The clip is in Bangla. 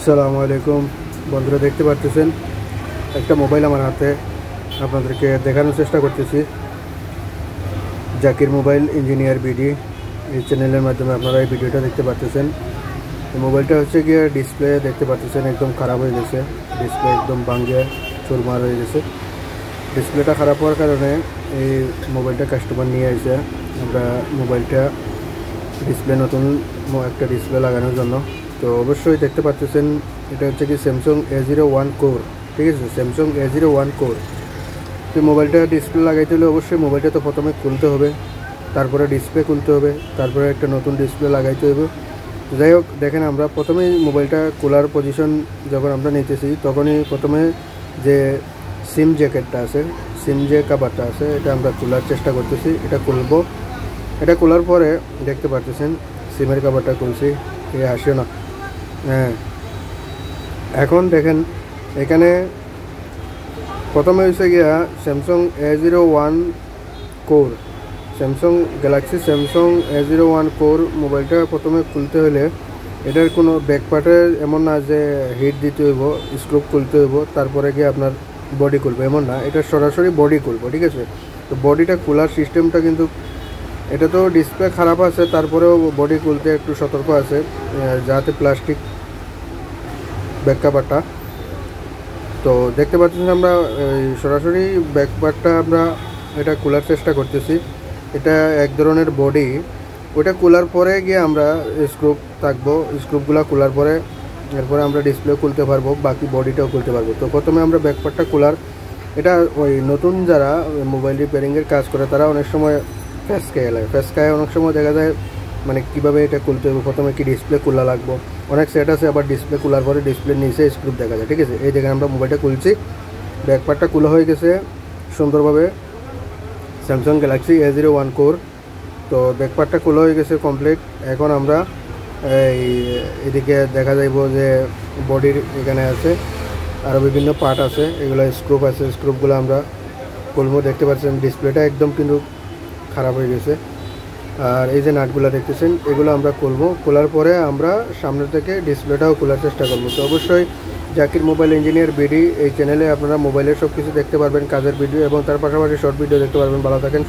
আসসালামু আলাইকুম বন্ধুরা, দেখতে পাচ্ছেন একটা মোবাইল আমার হাতে। আপনাদেরকে দেখানোর চেষ্টা করতেছি। জাকির মোবাইল ইঞ্জিনিয়ার বিডি এই চ্যানেলের মাধ্যমে আপনারা এই ভিডিওটা দেখতে পাচ্ছেন। এই মোবাইলটা হচ্ছে গিয়ে ডিসপ্লে দেখতে পাচ্ছেন একদম খারাপ হয়ে গেছে। ডিসপ্লে একদম ভাঙে চুরমার হয়ে গেছে। ডিসপ্লেটা খারাপ হওয়ার কারণে এই মোবাইলটা কাস্টমার নিয়ে এসে আমরা মোবাইলটা ডিসপ্লে নতুন একটা ডিসপ্লে লাগানোর জন্য। তো অবশ্যই দেখতে পাচ্ছেন এটা হচ্ছে কি স্যামসাং A01 কোর, ঠিক আছে, স্যামসাং A01 কোর। তো মোবাইলটা ডিসপ্লে লাগাইতে হলে অবশ্যই মোবাইলটা তো প্রথমে খুলতে হবে, তারপরে ডিসপ্লে খুলতে হবে, তারপরে একটা নতুন ডিসপ্লে লাগাইতে হবে। যাই হোক, দেখেন আমরা প্রথমেই মোবাইলটা খোলার পজিশন যখন আমরা নিতেছি তখনই প্রথমে যে সিম জ্যাকেটটা আছে, সিম যে কাভারটা আছে, এটা আমরা খোলার চেষ্টা করতেছি। এটা খুলবো। এটা খোলার পরে দেখতে পাচ্ছেন সিমের কাভারটা খুলছি। আসিও না, হ্যাঁ। এখন দেখেন এখানে প্রথমে হয়েছে গিয়া Samsung A01 core, Samsung Galaxy Samsung A01 core মোবাইলটা প্রথমে খুলতে হলে এটার কোনো ব্যাকপার্টের এমন না যে হিট দিতে হইব, স্ক্রু খুলতে হইব তারপরে গিয়ে আপনার বডি খুলবে, এমন না। এটা সরাসরি বডি খুলবো, ঠিক আছে। তো বডিটা খোলার সিস্টেমটা কিন্তু, এটা তো ডিসপ্লে খারাপ আছে তারপরেও বডি খুলতে একটু সতর্ক আছে, যাতে প্লাস্টিক ব্যাক কাভারটা। তো দেখতে পাচ্ছেন আমরা সরাসরি ব্যাক পার্টটা আমরা এটা খোলার চেষ্টা করতেছি। এটা এক ধরনের বডি, ওটা খোলার পরে গিয়ে আমরা স্ক্রুপ থাকবো, স্ক্রুপগুলো খোলার পরে এরপরে আমরা ডিসপ্লে খুলতে পারবো, বাকি বডিটাও খুলতে পারবো। তো প্রথমে আমরা ব্যাক পার্টটা খোলার, এটা ওই নতুন যারা মোবাইল রিপেয়ারিংয়ের কাজ করে তারা অনেক সময় ফেসকায় এলায়, ফেসকায় অনেক সময় দেখা যায় মানে কীভাবে এটা খুলতে হবে, প্রথমে কি ডিসপ্লে খোলা লাগবো, অনেক সেট আছে। আবার ডিসপ্লে খোলার পরে ডিসপ্লের নিচে স্ক্রুপ দেখা যায়, ঠিক আছে। এই দেখেন আমরা মোবাইলটা খুলছি, ব্যাক পার্টটা খোলা হয়ে গেছে সুন্দরভাবে, স্যামসাং গ্যালাক্সি A01 কোর। তো ব্যাক পার্টটা খোলা হয়ে গেছে কমপ্লিট। এখন আমরা এদিকে দেখা যাইব যে বডির এখানে আছে আরও বিভিন্ন পার্ট আছে, এগুলো স্ক্রুপ আছে, স্ক্রুপগুলো আমরা খুলবো। দেখতে পাচ্ছেন ডিসপ্লেটা একদম কিন্তু খারাপ হয়ে গেছে। আর এই যে নাটগুলো দেখতেছেন এগুলো আমরা খুলবো। খোলার পরে আমরা সামনে থেকে ডিসপ্লেটাও খোলার চেষ্টা করবো। তো অবশ্যই জাকির মোবাইল ইঞ্জিনিয়ার বিডি এই চ্যানেলে আপনারা মোবাইলের সব কিছু দেখতে পারবেন, কাজের ভিডিও এবং তার পাশাপাশি শর্ট ভিডিও দেখতে পারবেন। ভালো থাকেন।